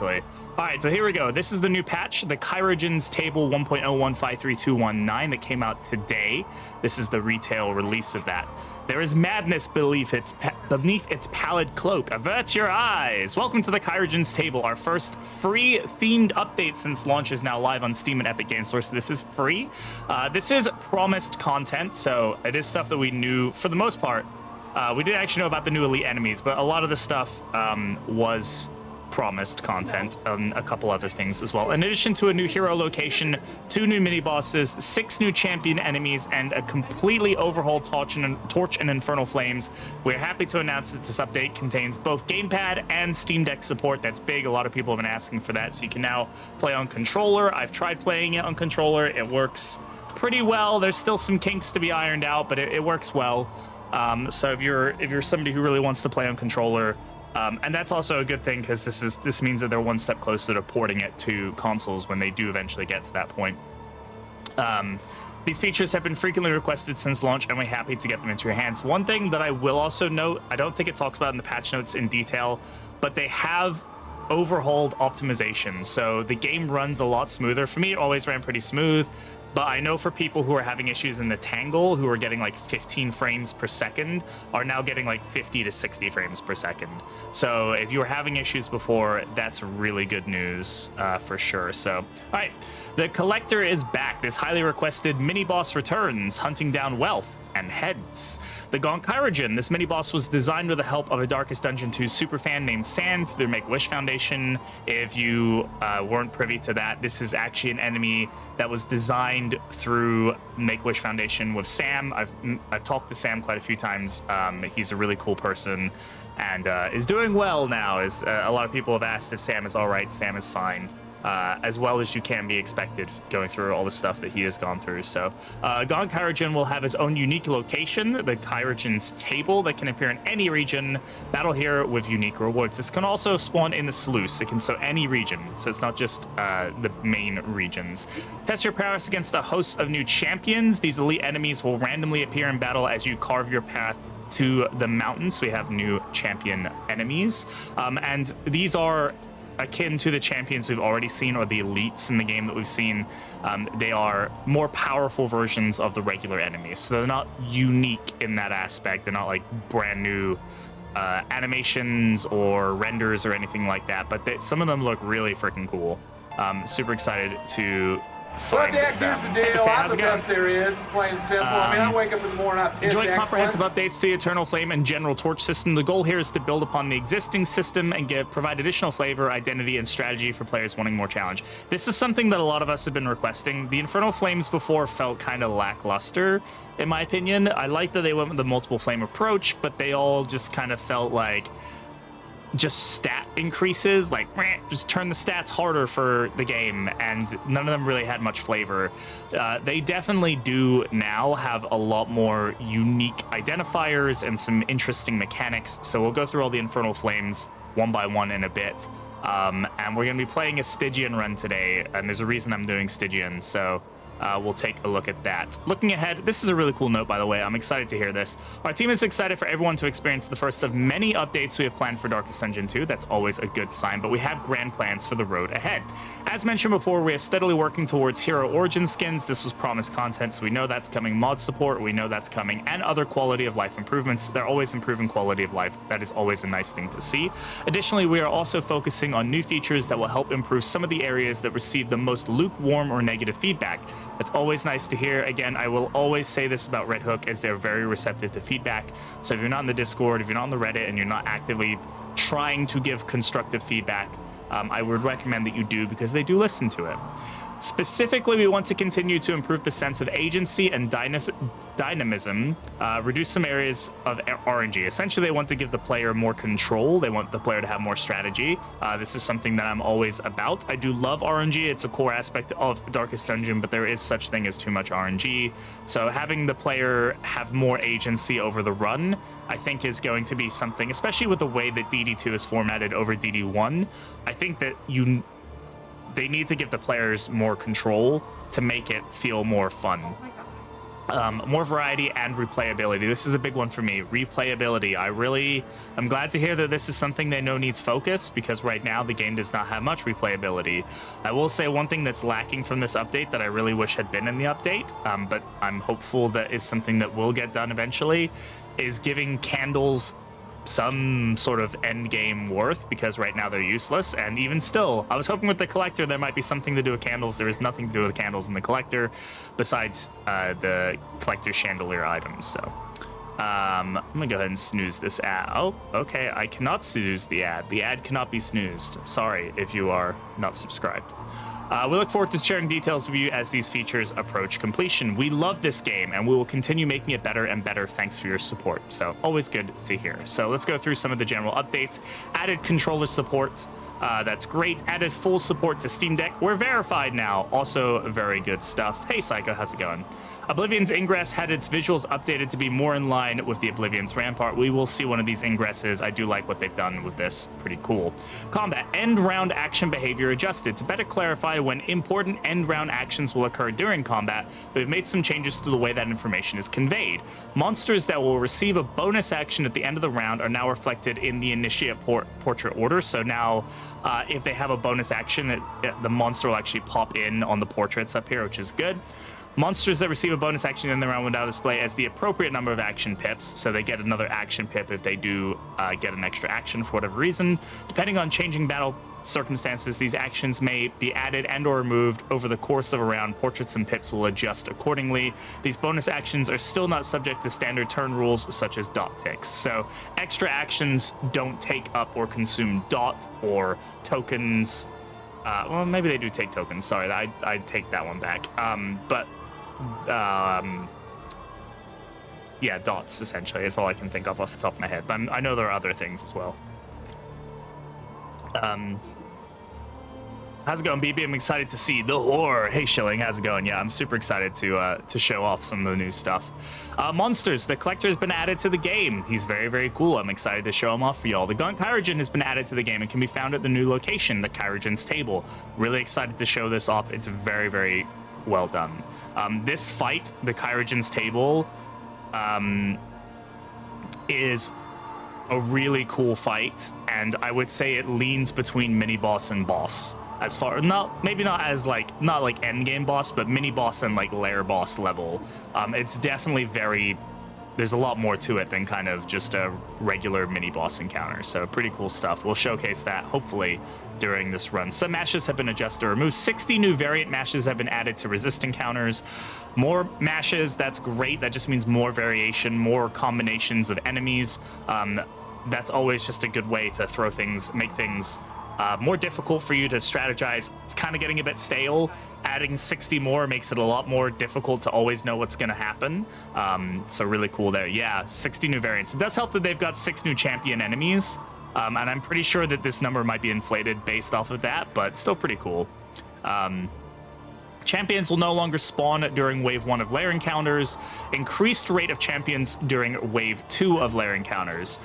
actually. All right, so here we go. This is the new patch, the Chirurgeon's Table 1.0153219 that came out today. This is the retail release of that. There is madness beneath its pallid cloak. Avert your eyes. Welcome to the Chirurgeon's Table. Our first free themed update since launch is now live on Steam and Epic Games Store. So this is free. This is promised content, so it is stuff that we knew for the most part. We didn't actually know about the new elite enemies, but a lot of the stuff was promised content, a couple other things as well. In addition to a new hero location, 2 new mini bosses, 6 new champion enemies, and a completely overhauled Torch and Infernal Flames, we're happy to announce that this update contains both gamepad and Steam Deck support. That's big. A lot of people have been asking for that, so you can now play on controller. I've tried playing it on controller. It works pretty well. There's still some kinks to be ironed out, but it works well. So if you're somebody who really wants to play on controller, and that's also a good thing because this means that they're one step closer to porting it to consoles when they do eventually get to that point. These features have been frequently requested since launch, and we're happy to get them into your hands. One thing that I will also note, I don't think it talks about in the patch notes in detail, but they have overhauled optimization, so the game runs a lot smoother. For me, it always ran pretty smooth. But I know for people who are having issues in the Tangle, who are getting like 15 frames per second, are now getting like 50 to 60 frames per second. So if you were having issues before, that's really good news for sure. So, all right, the Collector is back. This highly requested mini-boss returns, hunting down wealth and heads. The Chirurgeon, this mini-boss was designed with the help of a Darkest Dungeon 2 superfan named Sam through the Make-A-Wish Foundation. If you weren't privy to that, this is actually an enemy that was designed through Make-A-Wish Foundation with Sam. I've talked to Sam quite a few times. He's a really cool person and is doing well now. A lot of people have asked if Sam is all right. Sam is fine. As well as you can be expected going through all the stuff that he has gone through. So Chirurgeon will have his own unique location, the Chirurgeon's Table, that can appear in any region. Battle here with unique rewards. This can also spawn in the sluice. It can so any region, so it's not just the main regions. Test your prowess against a host of new champions. These elite enemies will randomly appear in battle as you carve your path to the mountains. We have new champion enemies, and these are akin to the champions we've already seen or the elites in the game that we've seen. They are more powerful versions of the regular enemies, so they're not unique in that aspect. They're not like brand new animations or renders or anything like that, but some of them look really freaking cool. Super excited to find Jack, them. here's the deal. I'm the best there is, plain and simple. I mean, I wake up in the morning, I enjoy comprehensive updates to the Eternal Flame and General Torch system. The goal here is to build upon the existing system and provide additional flavor, identity, and strategy for players wanting more challenge. This is something that a lot of us have been requesting. The Infernal Flames before felt kind of lackluster, in my opinion. I like that they went with the multiple flame approach, but they all just kind of felt like just stat increases, like just turn the stats harder for the game, and none of them really had much flavor. They definitely do now have a lot more unique identifiers and some interesting mechanics, so we'll go through all the Infernal Flames one by one in a bit. And we're going to be playing a Stygian run today, and there's a reason I'm doing Stygian, so we'll take a look at that. Looking ahead, this is a really cool note, by the way. I'm excited to hear this. Our team is excited for everyone to experience the first of many updates we have planned for Darkest Dungeon 2. That's always a good sign, but we have grand plans for the road ahead. As mentioned before, we are steadily working towards hero origin skins. This was promised content, so we know that's coming. Mod support, we know that's coming, and other quality of life improvements. They're always improving quality of life. That is always a nice thing to see. Additionally, we are also focusing on new features that will help improve some of the areas that receive the most lukewarm or negative feedback. It's always nice to hear. Again, I will always say this about Red Hook, as they're very receptive to feedback. So if you're not in the Discord, if you're not on the Reddit, and you're not actively trying to give constructive feedback, I would recommend that you do, because they do listen to it. Specifically, we want to continue to improve the sense of agency and dynamism, reduce some areas of RNG. Essentially, they want to give the player more control. They want the player to have more strategy. This is something that I'm always about. I do love RNG. It's a core aspect of Darkest Dungeon, but there is such thing as too much RNG. So having the player have more agency over the run, I think, is going to be something, especially with the way that DD2 is formatted over DD1. I think that they need to give the players more control to make it feel more fun. More variety and replayability. This is a big one for me. Replayability. I'm glad to hear that this is something they know needs focus, because right now the game does not have much replayability. I will say one thing that's lacking from this update that I really wish had been in the update, but I'm hopeful that is something that will get done eventually, is giving candles some sort of end game worth, because right now they're useless. And even still, I was hoping with the collector there might be something to do with candles. There is nothing to do with candles in the collector besides the collector chandelier items. So I'm gonna go ahead and snooze this ad. Oh, okay, I cannot snooze the ad. The ad cannot be snoozed. Sorry if you are not subscribed. We look forward to sharing details with you as these features approach completion. We love this game, and we will continue making it better and better. Thanks for your support. So always good to hear. So let's go through some of the general updates. Added controller support. That's great. Added full support to Steam Deck. We're verified now. Also very good stuff. Hey, Psycho, how's it going? Oblivion's Ingress had its visuals updated to be more in line with the Oblivion's Rampart. We will see one of these ingresses. I do like what they've done with this. Pretty cool. Combat. End round action behavior adjusted. To better clarify when important end round actions will occur during combat, we've made some changes to the way that information is conveyed. Monsters that will receive a bonus action at the end of the round are now reflected in the initiate portrait order. So now, if they have a bonus action, the monster will actually pop in on the portraits up here, which is good. Monsters that receive a bonus action in the round will now display as the appropriate number of action pips, so they get another action pip if they do get an extra action for whatever reason. Depending on changing battle circumstances, these actions may be added and or removed over the course of a round. Portraits and pips will adjust accordingly. These bonus actions are still not subject to standard turn rules such as dot ticks. So extra actions don't take up or consume dot or tokens. Well, maybe they do take tokens. Sorry, I take that one back. Yeah, dots essentially is all I can think of off the top of my head. But I know there are other things as well. How's it going, BB? I'm excited to see the horror. Hey, Shilling, how's it going? Yeah, I'm super excited to show off some of the new stuff. Monsters, the collector has been added to the game. He's very, very cool. I'm excited to show him off for y'all. The Chirurgeon has been added to the game and can be found at the new location, the Chirurgeon's table. Really excited to show this off. It's very, very well done. This fight, the Chirurgeon's table, is a really cool fight, and I would say it leans between mini boss and boss. As far, maybe not like end game boss, but mini boss and like lair boss level. It's definitely there's a lot more to it than kind of just a regular mini boss encounter. So pretty cool stuff. We'll showcase that hopefully during this run. Some mashes have been adjusted or removed. 60 new variant mashes have been added to resist encounters. More mashes, that's great. That just means more variation, more combinations of enemies. That's always just a good way to throw things, make things more difficult for you to strategize. It's kind of getting a bit stale. Adding 60 more makes it a lot more difficult to always know what's going to happen. So really cool there. Yeah, 60 new variants. It does help that they've got 6 new champion enemies. And I'm pretty sure that this number might be inflated based off of that, but still pretty cool. Champions will no longer spawn during Wave 1 of lair encounters. Increased rate of champions during Wave 2 of lair encounters.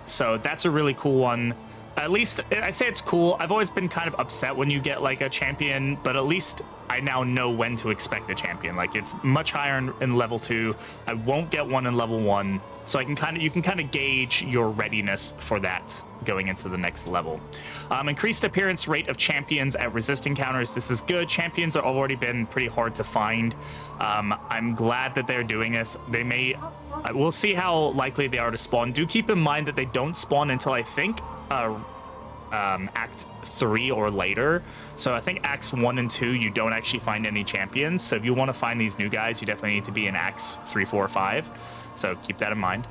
So that's a really cool one. At least, I say it's cool. I've always been kind of upset when you get like a champion, but at least I now know when to expect the champion. Like it's much higher in level 2. I won't get one in level 1. So you can kind of gauge your readiness for that going into the next level. Increased appearance rate of champions at resist encounters. This is good. Champions have already been pretty hard to find. I'm glad that they're doing this. We'll see how likely they are to spawn. Do keep in mind that they don't spawn until I think Act 3 or later. So I think Acts 1 and 2 you don't actually find any champions. So if you want to find these new guys, you definitely need to be in Acts 3, 4, 5. So keep that in mind.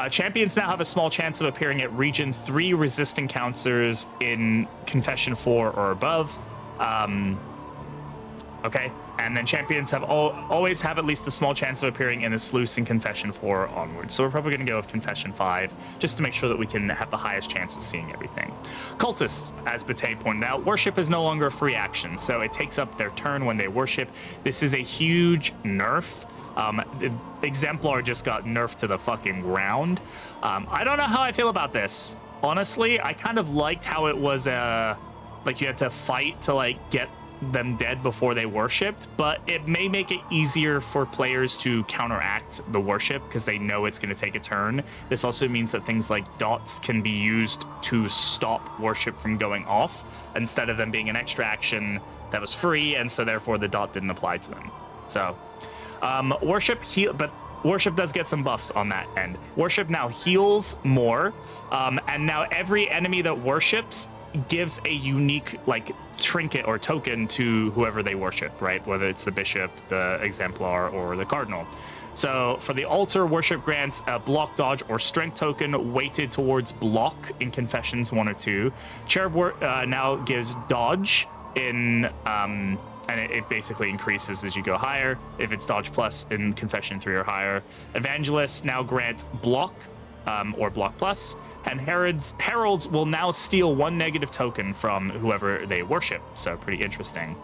Champions now have a small chance of appearing at Region 3 resist encounters in Confession 4 or above. Okay, and then champions have always have at least a small chance of appearing in a sluice in Confession 4 onwards. So we're probably going to go with Confession 5, just to make sure that we can have the highest chance of seeing everything. Cultists, as Bate pointed out, worship is no longer a free action, so it takes up their turn when they worship. This is a huge nerf. Exemplar just got nerfed to the fucking ground. I don't know how I feel about this. Honestly, I kind of liked how it was like you had to fight to like get them dead before they worshipped, but it may make it easier for players to counteract the worship because they know it's going to take a turn. This also means that things like dots can be used to stop worship from going off instead of them being an extra action that was free, and so therefore the dot didn't apply to them. So worship heal, but worship does get some buffs on that end. Worship now heals more, and now every enemy that worships gives a unique like trinket or token to whoever they worship, right? Whether it's the bishop, the exemplar, or the cardinal. So for the altar, worship grants a block, dodge, or strength token weighted towards block in confessions 1 or 2. Cherub now gives dodge in and it basically increases as you go higher if it's dodge plus in confession 3 or higher. Evangelists now grant block or block plus, and heralds will now steal 1 negative token from whoever they worship. So pretty interesting.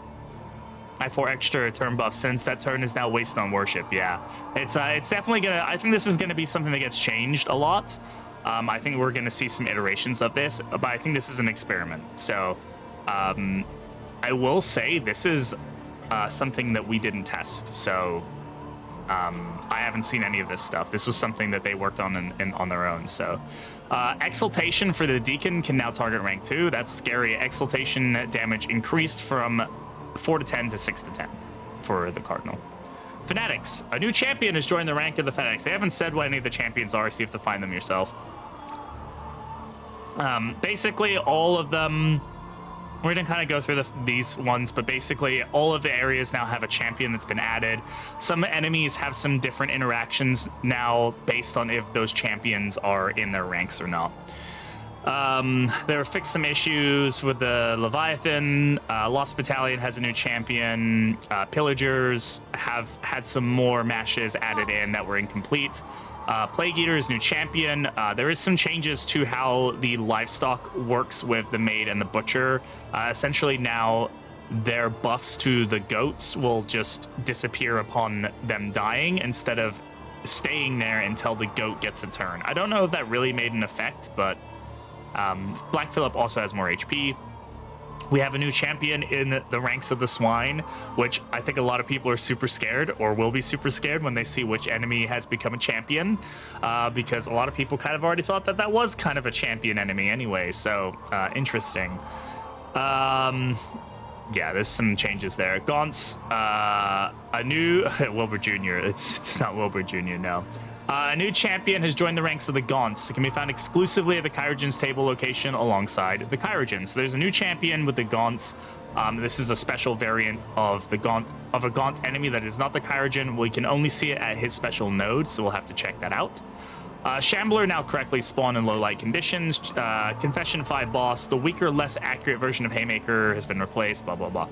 I4 extra turn buff since that turn is now wasted on worship. Yeah, it's definitely gonna. I think this is gonna be something that gets changed a lot. I think we're gonna see some iterations of this, but I think this is an experiment. So I will say this is something that we didn't test. So I haven't seen any of this stuff. This was something that they worked on on their own. So exaltation for the deacon can now target rank 2. That's scary. Exaltation damage increased from 4 to 10 to 6 to 10 for the cardinal. Fanatics. A new champion has joined the rank of the Fanatics. They haven't said what any of the champions are, so you have to find them yourself. Basically, all of them. We're going to kind of go through these ones, but basically all of the areas now have a champion that's been added. Some enemies have some different interactions now based on if those champions are in their ranks or not. There were fixed some issues with the Leviathan. Lost Battalion has a new champion. Pillagers have had some more mashes added in that were incomplete. Plague Eater's new champion. There is some changes to how the livestock works with the maid and the butcher. Essentially now their buffs to the goats will just disappear upon them dying instead of staying there until the goat gets a turn. I don't know if that really made an effect, but Black Phillip also has more HP. We have a new champion in the ranks of the swine, which I think a lot of people are super scared or will be super scared when they see which enemy has become a champion, because a lot of people kind of already thought that that was kind of a champion enemy anyway. So interesting. Yeah, there's some changes there. Gaunts, a new Wilbur Jr. It's not Wilbur Jr. No. A new champion has joined the ranks of the Gaunts. It can be found exclusively at the Chirurgeon's table location alongside the Chirurgeon. So there's a new champion with the Gaunts. This is a special variant of the Gaunt of a Gaunt enemy that is not the Chirurgeon. We can only see it at his special node, so we'll have to check that out. Shambler now correctly spawn in low light conditions. Confession 5 boss. The weaker, less accurate version of Haymaker has been replaced. Blah blah blah.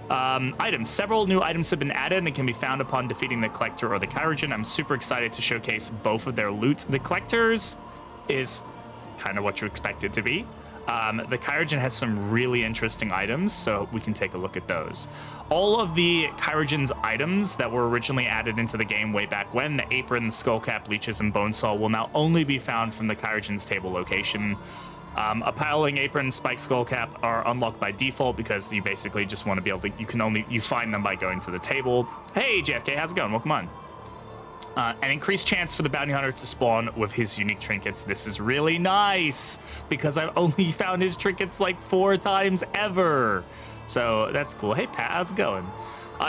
Items. Several new items have been added and can be found upon defeating the Collector or the Chirurgeon. I'm super excited to showcase both of their loot. The Collector's is kind of what you expect it to be. The Chirurgeon has some really interesting items, so we can take a look at those. All of the Chirurgeon's items that were originally added into the game way back when, the Apron, Skullcap, Leeches, and Bonesaw, will now only be found from the Chirurgeon's table location. A Piling Apron, Spike Skullcap are unlocked by default because you basically just want to be able to, you find them by going to the table. Hey JFK, how's it going? Welcome on. An increased chance for the bounty hunter to spawn with his unique trinkets. This is really nice because I've only found his trinkets like 4 times ever. So that's cool. Hey Pat, how's it going?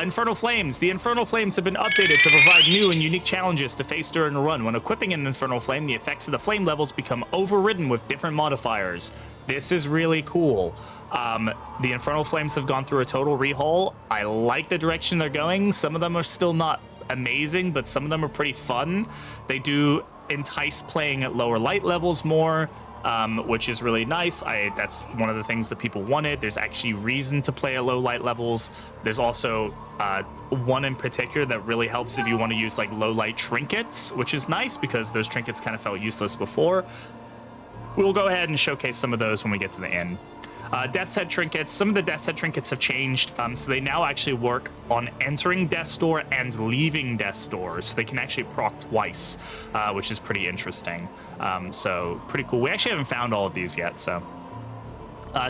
Infernal Flames. The Infernal Flames have been updated to provide new and unique challenges to face during a run. When equipping an Infernal Flame, the effects of the flame levels become overridden with different modifiers. This is really cool. The Infernal Flames have gone through a total rehaul. I like the direction they're going. Some of them are still not amazing, but some of them are pretty fun. They do entice playing at lower light levels more, which is really nice. That's one of the things that people wanted. There's actually reason to play at low light levels. There's also one in particular that really helps if you want to use like low light trinkets, which is nice because those trinkets kind of felt useless before. We'll go ahead and showcase some of those when we get to the end. Death's Head trinkets. Some of the Death's Head trinkets have changed, so they now actually work on entering Death's Door and leaving Death's Door, so they can actually proc twice, which is pretty interesting. So pretty cool. We actually haven't found all of these yet, so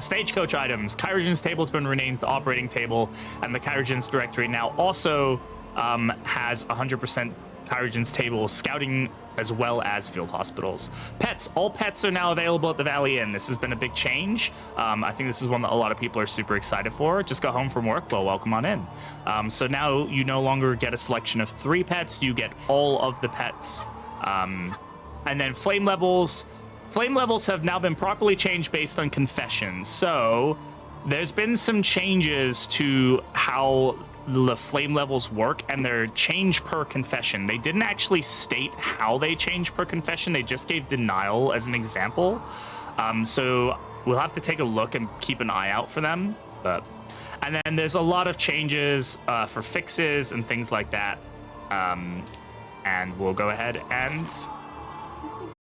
Stagecoach items. Chirurgeon's table has been renamed to operating table, and the Chirurgeon's directory now also has 100% Chirurgeon's table scouting as well as field hospitals. Pets. All pets are now available at the Valley Inn. This has been a big change. I think this is one that a lot of people are super excited for. Just got home from work. Well, welcome on in. So now you no longer get a selection of 3 pets. You get all of the pets. And then flame levels. Flame levels have now been properly changed based on confessions. So there's been some changes to how the flame levels work, and they're changed per confession. They didn't actually state how they change per confession. They just gave denial as an example. So we'll have to take a look and keep an eye out for them. And then there's a lot of changes for fixes and things like that. And we'll go ahead and